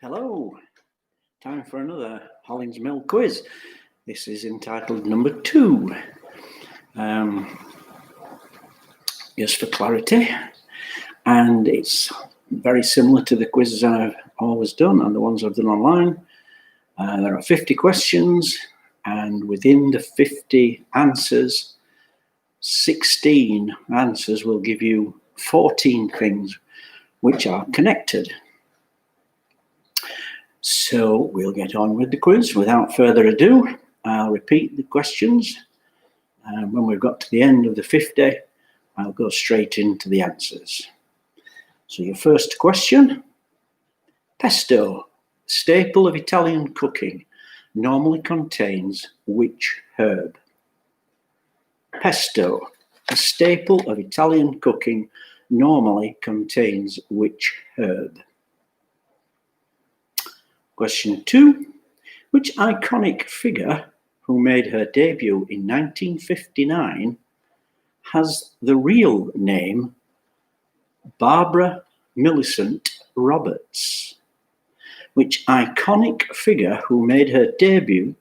Hello, time for another Hollins Mill quiz. This is entitled number 2. Just for clarity, and it's very similar to the quizzes I've always done and the ones I've done online. There are 50 questions, and within the 50 answers, 16 answers will give you 14 things which are connected. So we'll get on with the quiz. Without further ado, I'll repeat the questions. When we've got to the end of the 50, I'll go straight into the answers. So your first question: pesto, staple of Italian cooking, normally contains which herb? Pesto, a staple of Italian cooking, normally contains which herb? Question 2. Which iconic figure who made her debut in 1959 has the real name Barbara Millicent Roberts? Which iconic figure who made her debut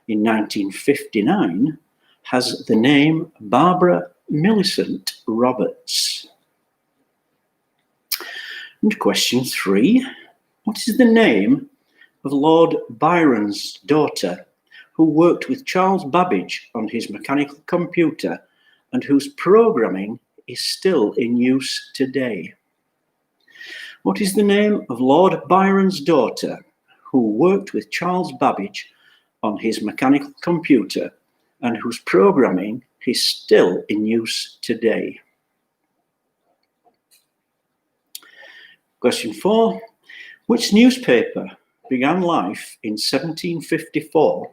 in 1959 has the name Barbara Millicent Roberts? And question 3. What is the name of Lord Byron's daughter who worked with Charles Babbage on his mechanical computer and whose programming is still in use today? What is the name of Lord Byron's daughter who worked with Charles Babbage on his mechanical computer and whose programming is still in use today? Question 4. Which newspaper began life in 1754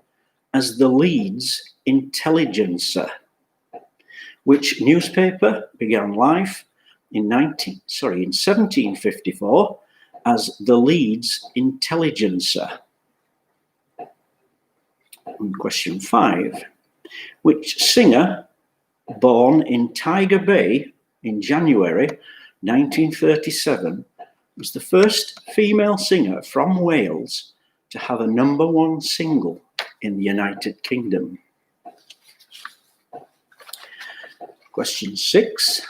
as the Leeds Intelligencer? Which newspaper began life in 1754 as the Leeds Intelligencer? And question 5. Which singer, born in Tiger Bay in January 1937, was the first female singer from Wales to have a #1 single in the United Kingdom? Question 6.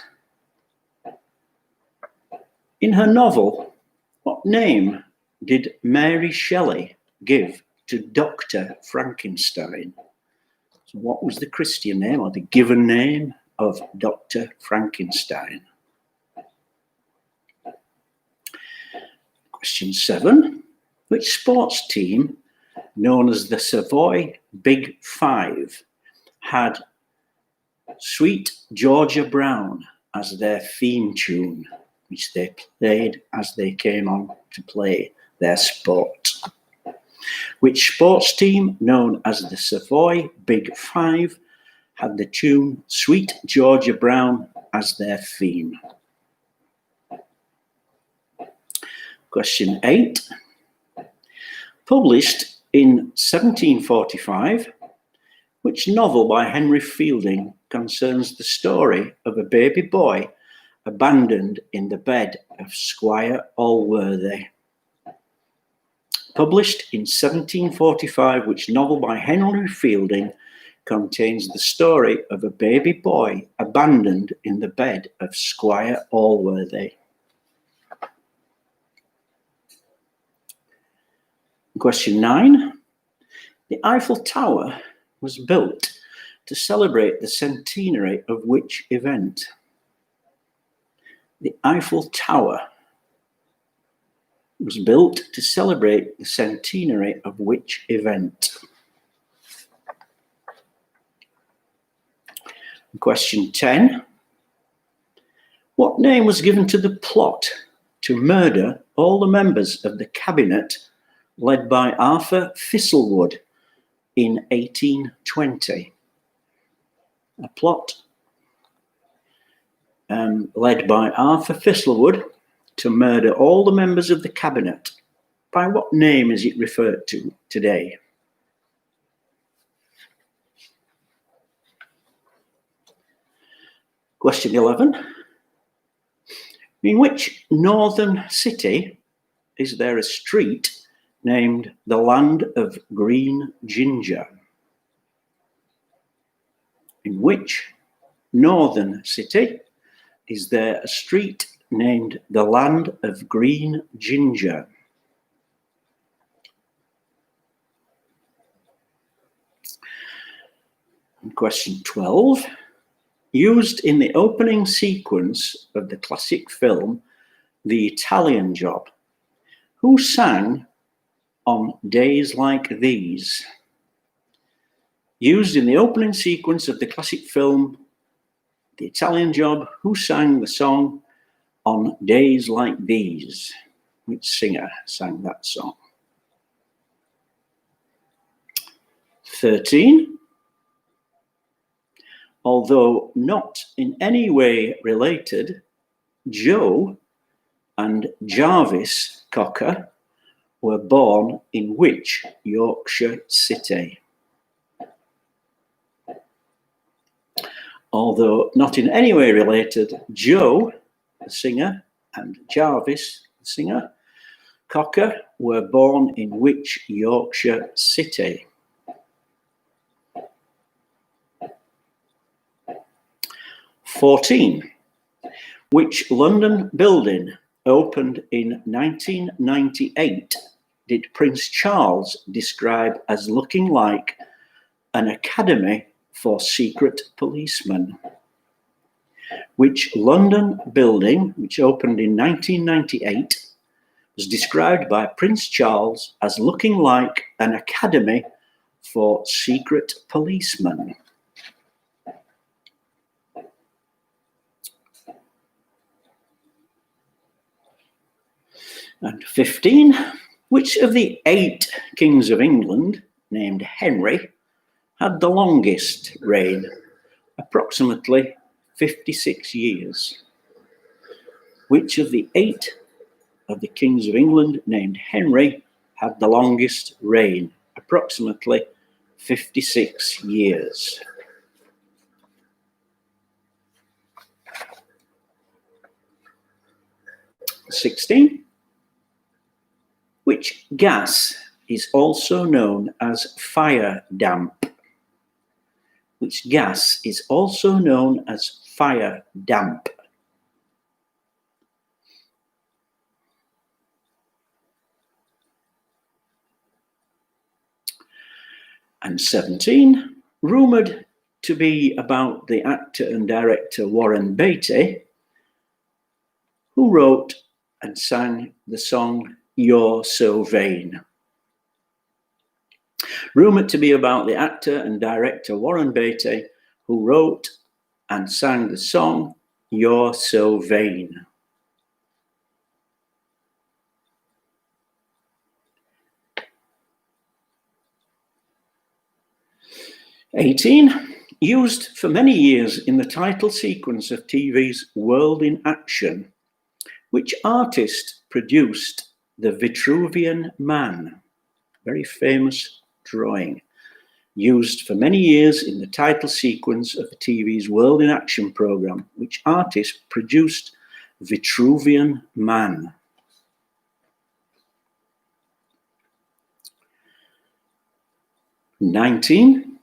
In her novel, what name did Mary Shelley give to Dr. Frankenstein? So what was the Christian name or the given name of Dr. Frankenstein? Question 7. Which sports team, known as the Savoy Big Five, had Sweet Georgia Brown as their theme tune, which they played as they came on to play their sport? Which sports team, known as the Savoy Big Five, had the tune Sweet Georgia Brown as their theme? Question 8. Published in 1745, which novel by Henry Fielding concerns the story of a baby boy abandoned in the bed of Squire Allworthy? Published in 1745, which novel by Henry Fielding contains the story of a baby boy abandoned in the bed of Squire Allworthy? Question 9. The Eiffel Tower was built to celebrate the centenary of which event? The Eiffel Tower was built to celebrate the centenary of which event? Question 10. What name was given to the plot to murder all the members of the cabinet led by Arthur Thistlewood in 1820? A plot led by Arthur Thistlewood to murder all the members of the cabinet. By what name is it referred to today? Question 11. In which northern city is there a street named the Land of Green Ginger? In which northern city is there a street named the Land of Green Ginger? And question 12. Used in the opening sequence of the classic film The Italian Job, who sang On Days Like These? Used in the opening sequence of the classic film The Italian Job, who sang the song On Days Like These? Which singer sang that song? 13. Although not in any way related, Joe and Jarvis Cocker were born in which Yorkshire city? Although not in any way related, Joe, the singer, and Jarvis, the singer, Cocker were born in which Yorkshire city? 14. Which London building opened in 1998 did Prince Charles describe as looking like an academy for secret policemen? Which London building, which opened in 1998, was described by Prince Charles as looking like an academy for secret policemen? And 15, which of the 8 kings of England named Henry had the longest reign, approximately 56 years? Which of the 8 of the kings of England named Henry had the longest reign, approximately 56 years? (16) Which gas is also known as fire damp? Which gas is also known as fire damp? And 17, rumoured to be about the actor and director Warren Beatty, who wrote and sang the song You're So Vain. Rumoured to be about the actor and director Warren Beatty, who wrote and sang the song You're So Vain. (18) Used for many years in the title sequence of TV's World in Action, which artist produced the Vitruvian Man? Very famous drawing. Used for many years in the title sequence of the TV's World in Action program, which artist produced Vitruvian Man? 19.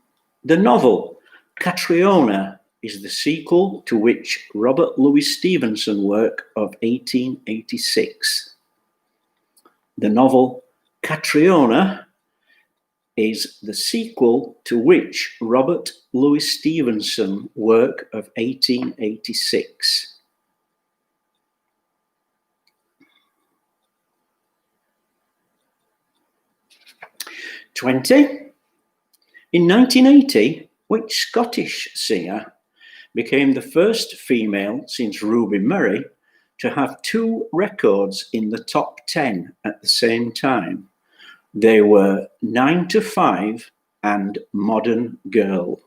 The novel Catriona is the sequel to which Robert Louis Stevenson work of 1886? The novel Catriona is the sequel to which Robert Louis Stevenson work of 1886? 20. In 1980, which Scottish singer became the first female since Ruby Murray to have 2 records in the top 10 at the same time? They were 9 to 5 and Modern Girl.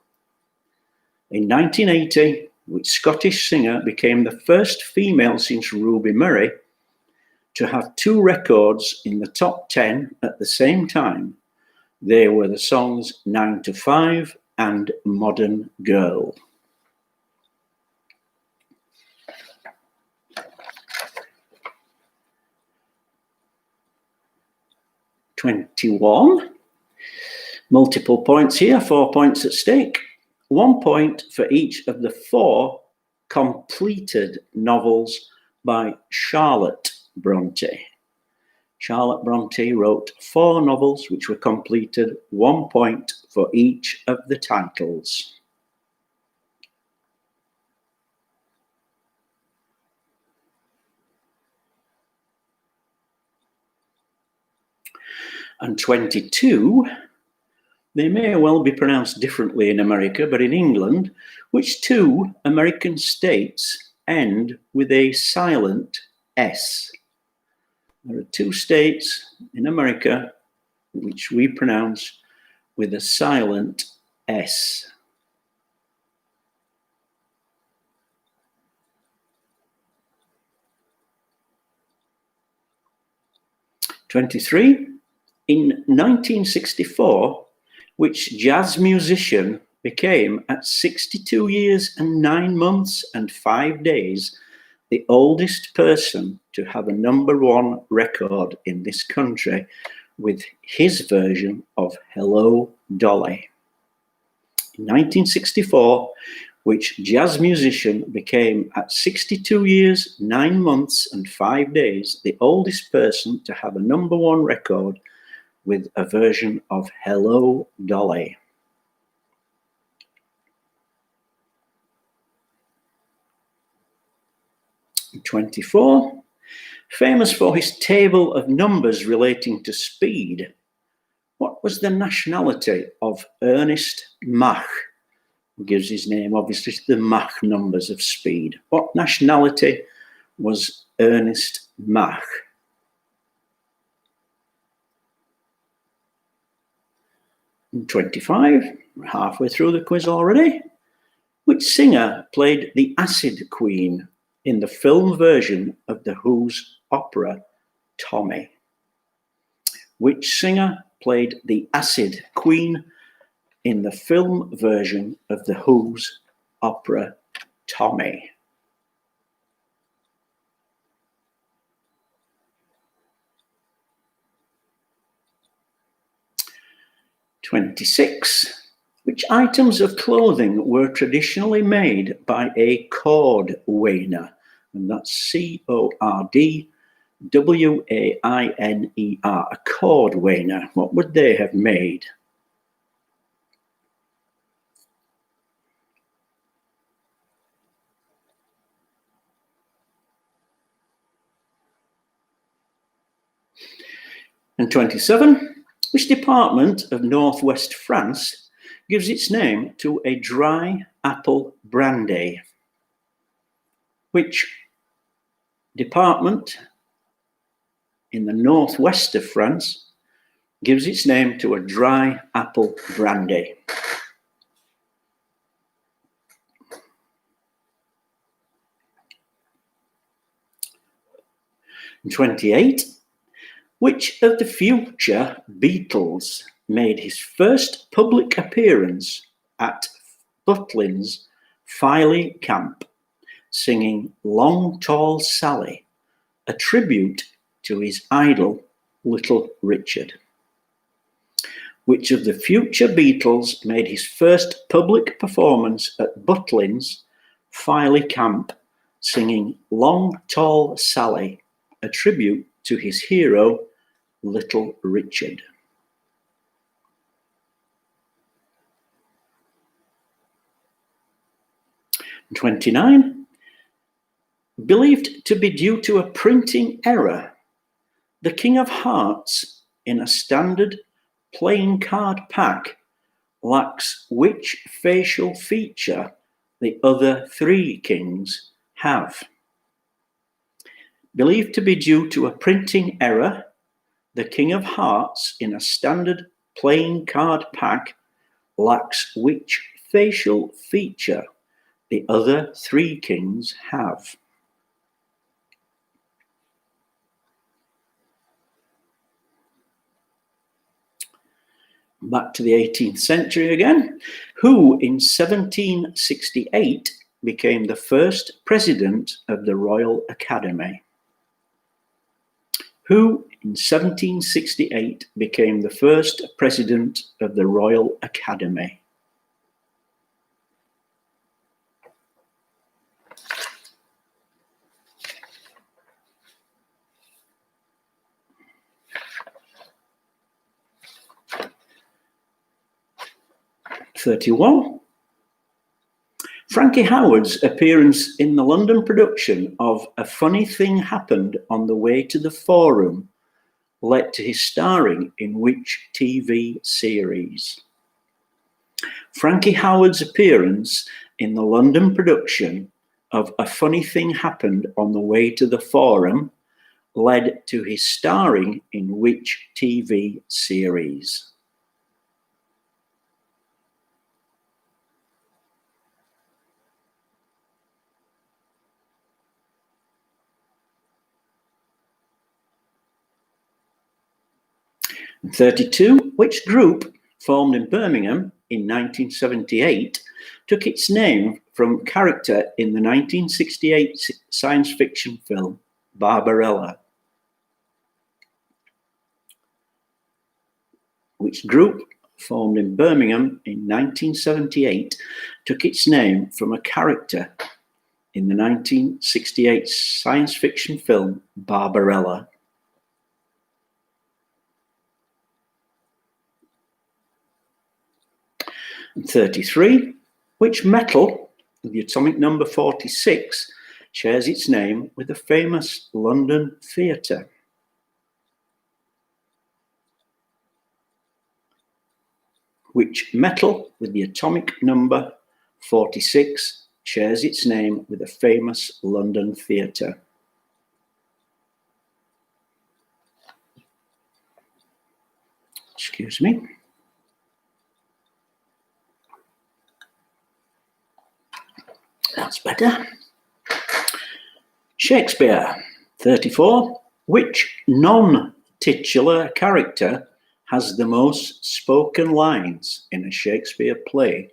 In 1980, which Scottish singer became the first female since Ruby Murray to have 2 records in the top 10 at the same time? They were the songs 9 to 5 and Modern Girl. 21. Multiple points here, 4 points at stake. 1 point for each of the 4 completed novels by Charlotte Bronte. Charlotte Bronte wrote 4 novels which were completed, 1 point for each of the titles. And 22, they may well be pronounced differently in America, but in England, which 2 American states end with a silent S? There are 2 states in America which we pronounce with a silent S. '23, in 1964, which jazz musician became at 62 years and 9 months and 5 days the oldest person to have a #1 record in this country with his version of Hello, Dolly? In 1964, which jazz musician became at 62 years, 9 months and 5 days the oldest person to have a #1 record with a version of Hello, Dolly? '24, famous for his table of numbers relating to speed, what was the nationality of Ernest Mach? Who gives his name, obviously, to the Mach numbers of speed. What nationality was Ernest Mach? And 25, we're halfway through the quiz already. Which singer played the Acid Queen in the film version of The Who's opera Tommy? Which singer played the Acid Queen in the film version of The Who's opera Tommy? '26. Which items of clothing were traditionally made by a cord wainer? And that's CORDWAINER, a cord wainer. What would they have made? And 27. Which department of northwest France gives its name to a dry apple brandy? Which department in the northwest of France gives its name to a dry apple brandy? And 28. Which of the future Beatles made his first public appearance at Butlin's Filey Camp, singing Long Tall Sally, a tribute to his idol Little Richard? Which of the future Beatles made his first public performance at Butlin's Filey Camp, singing Long Tall Sally, a tribute to his hero Little Richard? And 29. Believed to be due to a printing error, the King of Hearts in a standard playing card pack lacks which facial feature the other 3 kings have? Believed to be due to a printing error, the King of Hearts in a standard playing card pack lacks which facial feature the other 3 kings have? Back to the 18th century again. Who in 1768 became the first president of the Royal Academy? Who in 1768 became the first president of the Royal Academy? (31) Frankie Howerd's appearance in the London production of A Funny Thing Happened on the Way to the Forum led to his starring in which TV series? Frankie Howerd's appearance in the London production of A Funny Thing Happened on the Way to the Forum led to his starring in which TV series? And 32, which group formed in Birmingham in 1978 took its name from a character in the 1968 science fiction film Barbarella? Which group formed in Birmingham in 1978 took its name from a character in the 1968 science fiction film Barbarella? And 33, which metal, the atomic number 46, shares its name with a famous London theatre? Which metal with the atomic number 46 shares its name with a famous London theatre? Excuse me. That's better. Shakespeare. 34. Which non-titular character has the most spoken lines in a Shakespeare play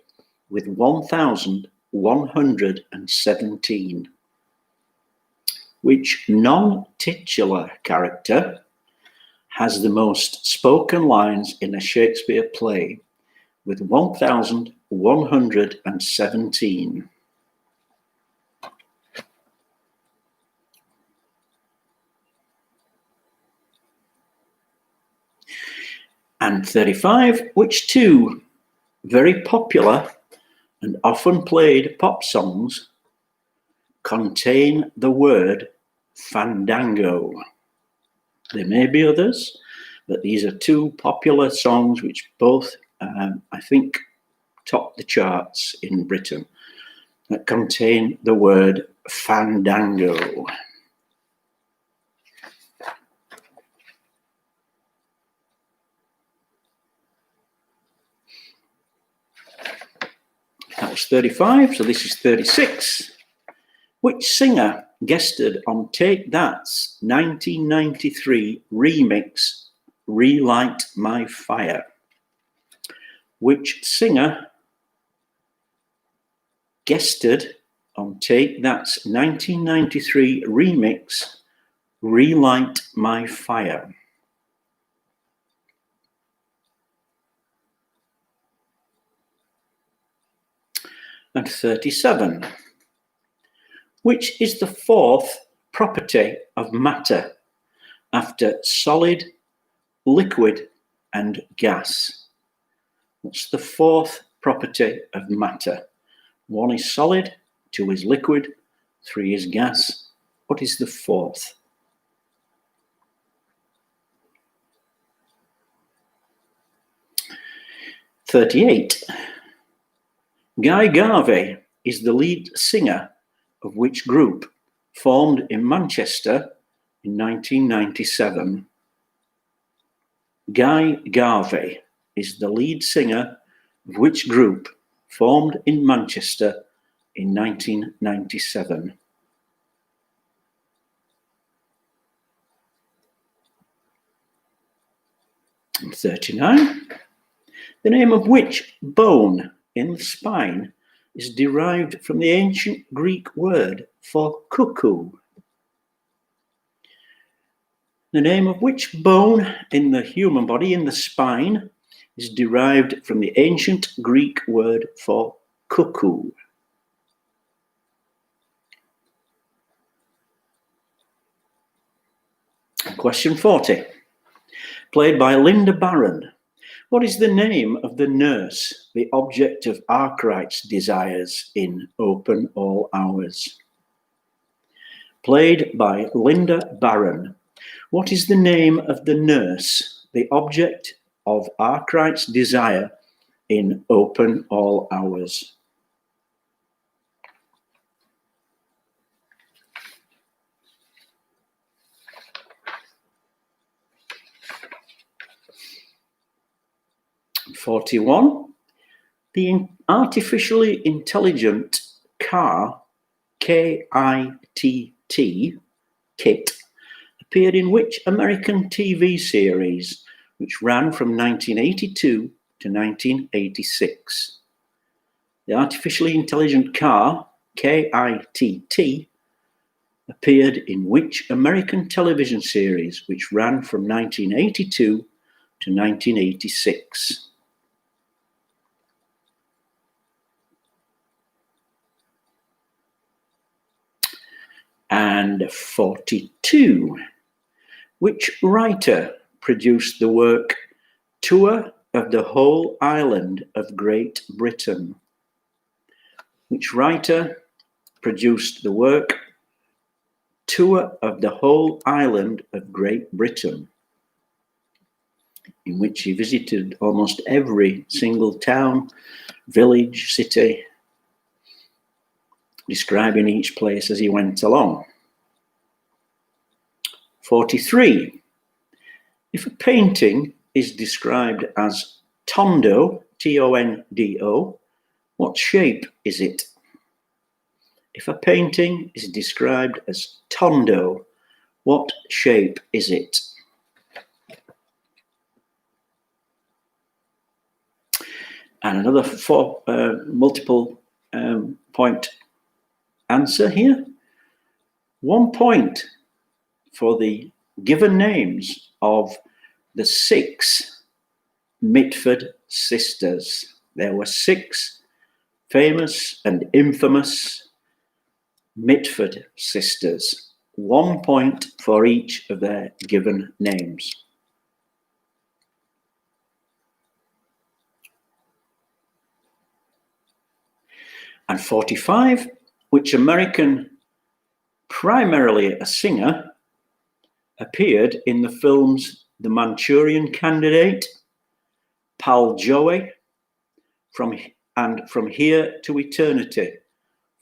with 1,117? Which non-titular character has the most spoken lines in a Shakespeare play with 1,117? And 35, which two very popular and often played pop songs contain the word fandango? There may be others, but these are two popular songs which both, I think, top the charts in Britain that contain the word fandango. That was 35, so this is 36. Which singer guested on Take That's 1993 remix Relight My Fire? Which singer guested on Take That's 1993 remix Relight My Fire? And 37. Which is the fourth property of matter after solid, liquid, and gas? What's the fourth property of matter? 1 is solid, 2 is liquid, 3 is gas. What is the fourth? (38) Guy Garvey is the lead singer of which group formed in Manchester in 1997? Guy Garvey is the lead singer of which group formed in Manchester in 1997? And 39. The name of which bone in the spine is derived from the ancient Greek word for cuckoo? The name of which bone in the human body, in the spine, is derived from the ancient Greek word for cuckoo? Question 40. Played by Linda Barron. What is the name of the nurse, the object of Arkwright's desires in Open All Hours? Played by Linda Barron. What is the name of the nurse, the object of Arkwright's desire in Open All Hours? .41. The artificially intelligent car, KITT, KIT, appeared in which American TV series, which ran from 1982 to 1986? The artificially intelligent car, KITT, appeared in which American television series, which ran from 1982 to 1986? And 42. Which writer produced the work Tour of the Whole Island of Great Britain? Which writer produced the work Tour of the Whole Island of Great Britain, in which he visited almost every single town, village, city, describing each place as he went along? 43. If a painting is described as tondo, Tondo, what shape is it? If a painting is described as tondo, what shape is it? And another multiple point answer here. 1 point for the given names of the 6 Mitford sisters. There were 6 famous and infamous Mitford sisters. 1 point for each of their given names. And 45, which American, primarily a singer, appeared in the films The Manchurian Candidate, Pal Joey, From Here to Eternity,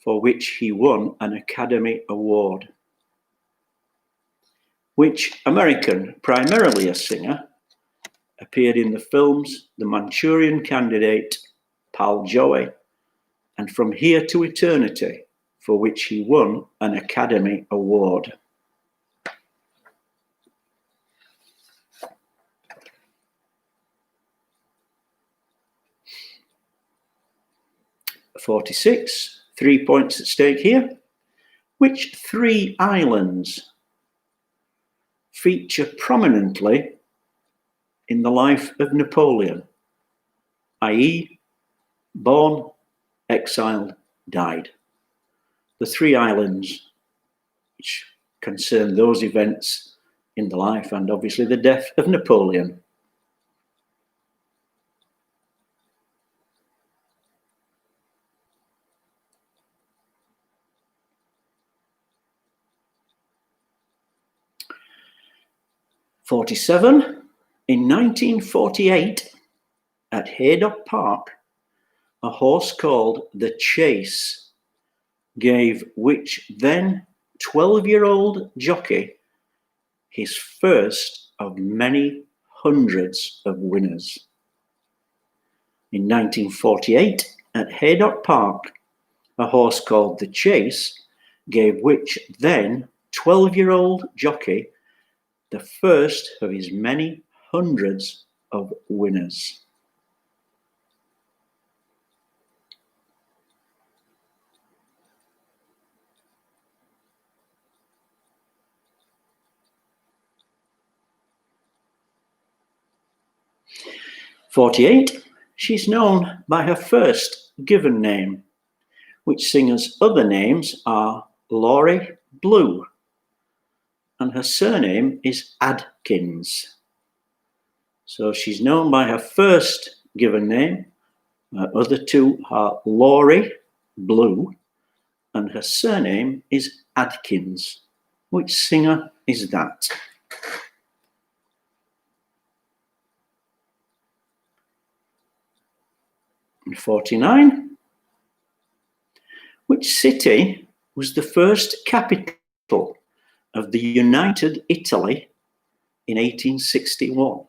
for which he won an Academy Award? Which American, primarily a singer, appeared in the films The Manchurian Candidate, Pal Joey, and From Here to Eternity, for which he won an Academy Award? .46, 3 points at stake here. Which 3 islands feature prominently in the life of Napoleon, i.e., born, exiled, died? The 3 islands which concern those events in the life and obviously the death of Napoleon. .47. In 1948, at Haydock Park, a horse called The Chase gave which then 12-year-old jockey his first of many hundreds of winners? In 1948, at Haydock Park, a horse called The Chase gave which then 12-year-old jockey the first of his many hundreds of winners? 48. She's known by her first given name, which singer's other names are Laurie Blue, and her surname is Adkins. So she's known by her first given name. Her other two are Laurie Blue, and her surname is Adkins. Which singer is that? And 49. Which city was the first capital of the United Italy in 1861?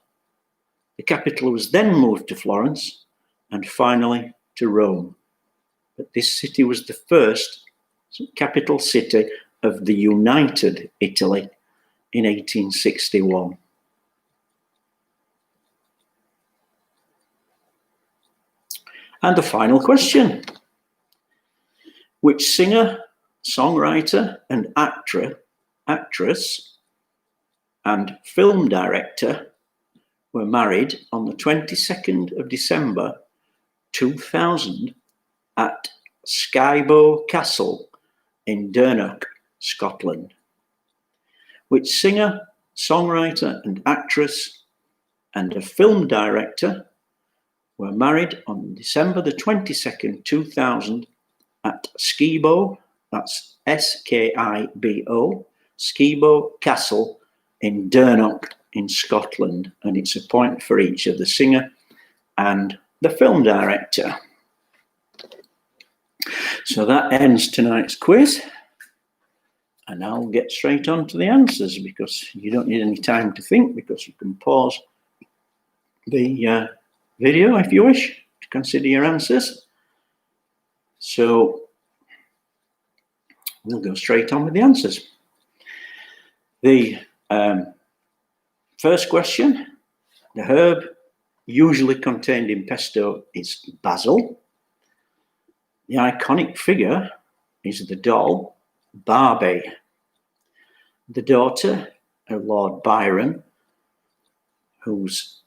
The capital was then moved to Florence and finally to Rome. But this city was the first capital city of the United Italy in 1861. And the final question. Which singer, songwriter, and actress, and film director were married on the 22nd of December 2000 at Skibo Castle in Dernock, Scotland? Which singer, songwriter, and actress, and a film director were married on December the 22nd, 2000 at Skibo, that's Skibo, Skibo Castle in Dernock in Scotland, and it's a point for each of the singer and the film director. So that ends tonight's quiz, and I'll get straight on to the answers because you don't need any time to think, because you can pause the video if you wish to consider your answers. So we'll go straight on with the answers. The first question, the herb usually contained in pesto is basil. The iconic figure is the doll Barbie. The daughter of Lord Byron, whose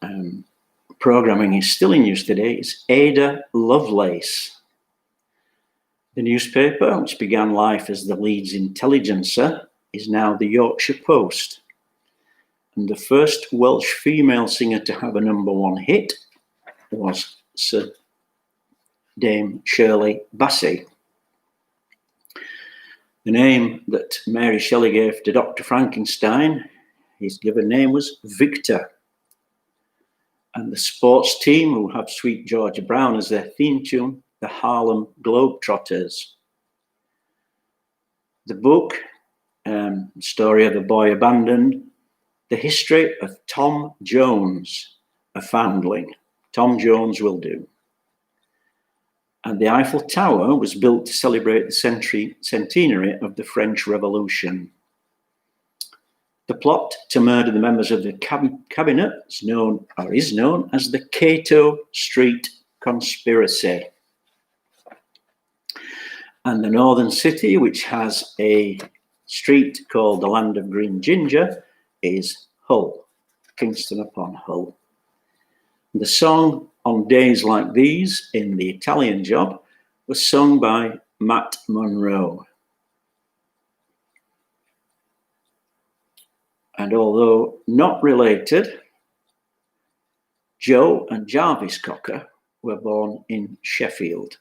programming is still in use today, is Ada Lovelace. The newspaper, which began life as the Leeds Intelligencer, is now the Yorkshire Post. And the first Welsh female singer to have a #1 hit was Sir Dame Shirley Bassey. The name that Mary Shelley gave to Dr. Frankenstein, his given name was Victor. And the sports team, who have Sweet Georgia Brown as their theme tune, the Harlem Globetrotters. The book, Story of a Boy Abandoned, the history of Tom Jones, a foundling. Tom Jones will do. And the Eiffel Tower was built to celebrate the centenary of the French Revolution. The plot to murder the members of the cabinet is known as the Cato Street Conspiracy. And the northern city, which has a street called the Land of Green Ginger, is Hull, Kingston upon Hull. The song On Days Like These in The Italian Job was sung by Matt Monro. And although not related, Joe and Jarvis Cocker were born in Sheffield.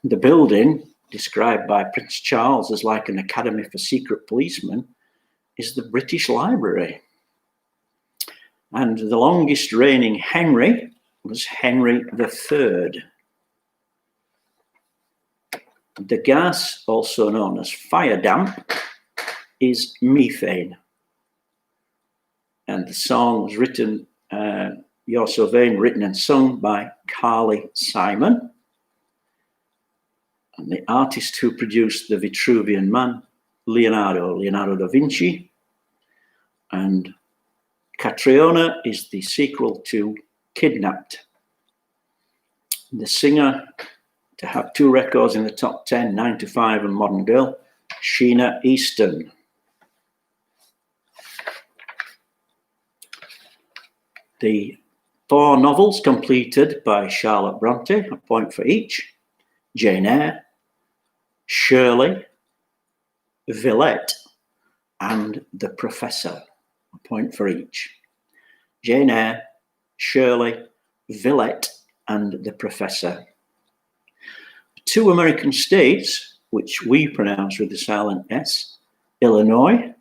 The building, described by Prince Charles as like an academy for secret policemen, is the British Library. And the longest reigning Henry was Henry III. The gas, also known as fire damp, is methane. And the song was written, You're So Vain, written and sung by Carly Simon. And the artist who produced the Vitruvian Man, Leonardo da Vinci. And Catriona is the sequel to Kidnapped. The singer to have 2 records in the top 10, 9 to 5 and Modern Girl, Sheena Easton. The 4 novels completed by Charlotte Bronte, a point for each. Jane Eyre, Shirley, Villette, and The Professor, a point for each. Jane Eyre, Shirley, Villette, and The Professor. 2 American states, which we pronounce with the silent S, Illinois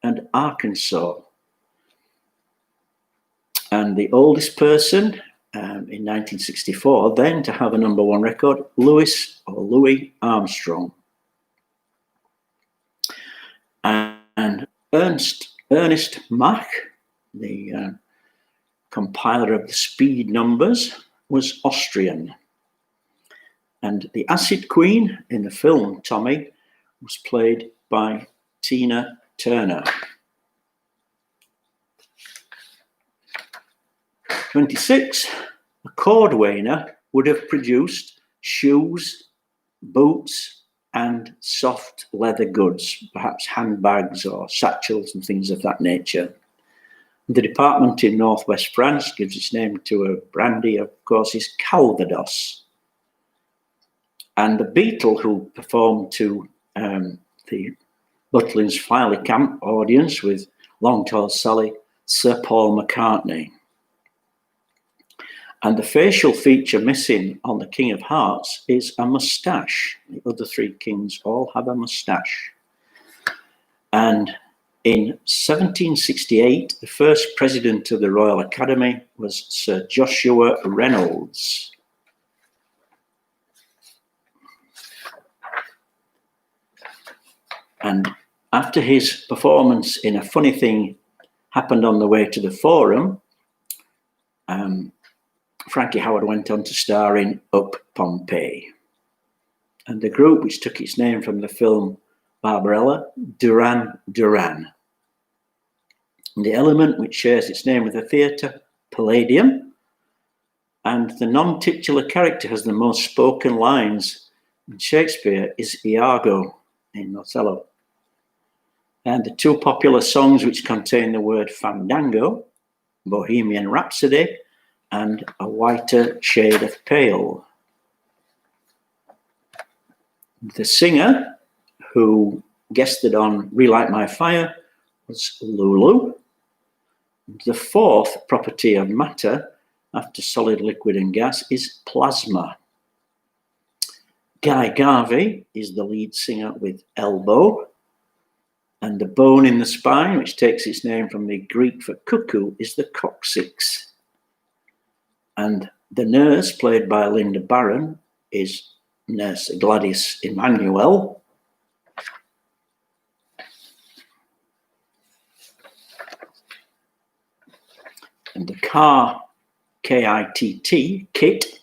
and Arkansas. And the oldest person in 1964 then to have a #1 record, Louis Armstrong. And Ernest Mach, the compiler of the speed numbers, was Austrian. And the Acid Queen in the film Tommy was played by Tina Turner. 26, a cordwainer would have produced shoes, boots, and soft leather goods, perhaps handbags or satchels and things of that nature. The department in northwest France gives its name to a brandy, of course, is Calvados. And the Beatle who performed to the Butlins Filey Camp audience with Long Tall Sally, Sir Paul McCartney. And the facial feature missing on the King of Hearts is a moustache. The other 3 kings all have a moustache. And in 1768, the first president of the Royal Academy was Sir Joshua Reynolds. And after his performance in A Funny Thing Happened on the Way to the Forum, Frankie Howerd went on to star in Up Pompeii. And the group, which took its name from the film Barbarella, Duran Duran. And the element which shares its name with the theatre, Palladium. And the non-titular character has the most spoken lines in Shakespeare is Iago in Othello. And the 2 popular songs which contain the word fandango, Bohemian Rhapsody and A Whiter Shade of Pale. The singer who guested on Relight My Fire was Lulu. The 4th property of matter after solid, liquid and gas is plasma. Guy Garvey is the lead singer with Elbow. And the bone in the spine, which takes its name from the Greek for cuckoo, is the coccyx. And the nurse, played by Linda Barron, is Nurse Gladys Emmanuel. And the car, K-I-T-T, Kit,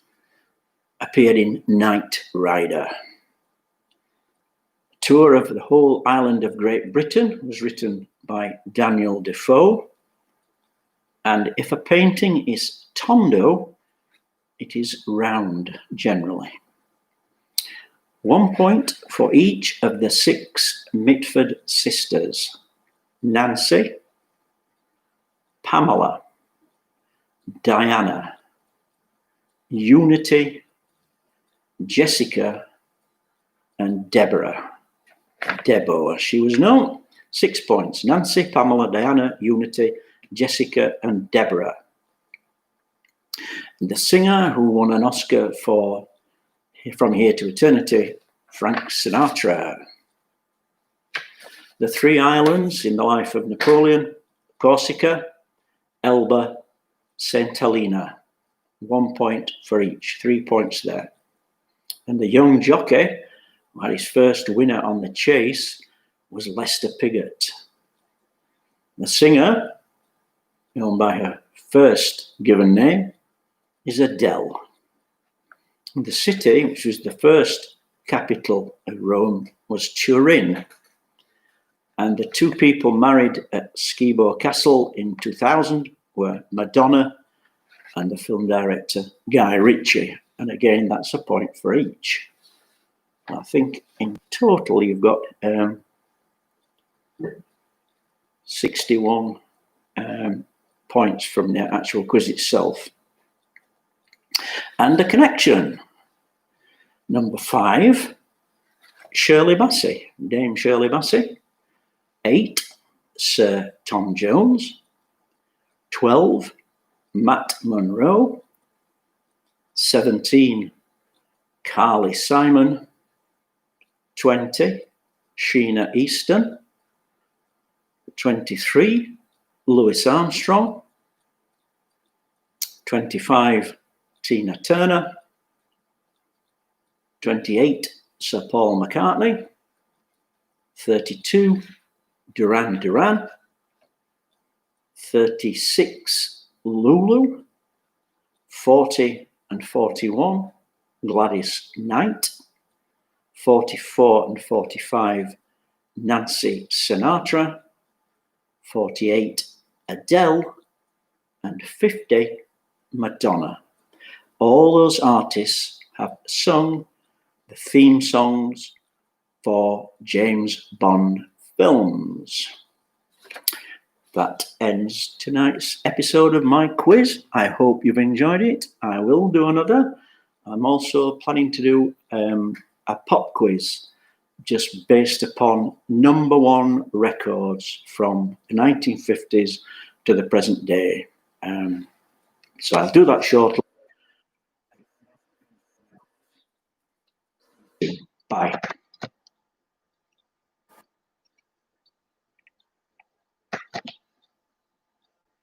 appeared in Knight Rider. A tour of the whole island of Great Britain was written by Daniel Defoe. And if a painting is tondo, it is round generally. 1 point for each of the 6 Mitford sisters: Nancy, Pamela, Diana, Unity, Jessica, and Deborah. Debo, as she was known. 6 points: Nancy, Pamela, Diana, Unity, Jessica, and Deborah. And the singer who won an Oscar for From Here to Eternity, Frank Sinatra. The 3 islands in the life of Napoleon: Corsica, Elba, St. Helena. 1 point for each, 3 points there. And the young jockey, who had his first winner on the chase, was Lester Piggott. The singer, known by her first given name, is Adele. The city, which was the first capital of Rome, was Turin. And the 2 people married at Skibo Castle in 2000 were Madonna and the film director Guy Ritchie. And again, that's a point for each. I think in total you've got 61 points from the actual quiz itself. And a connection. Number 5, Shirley Bassey, Dame Shirley Bassey. 8, Sir Tom Jones. 12, Matt Monro. 17, Carly Simon. 20, Sheena Easton. 23, Louis Armstrong. 25, Tina Turner. 28, Sir Paul McCartney. 32, Duran Duran. 36, Lulu. 40 and 41, Gladys Knight. 44 and 45, Nancy Sinatra. 48, Adele. And 50, Madonna. All those artists have sung the theme songs for James Bond films. That ends tonight's episode of my quiz. I hope you've enjoyed it. I will do another. I'm also planning to do a pop quiz just based upon number 1 records from the 1950s to the present day. So I'll do that shortly. Bye.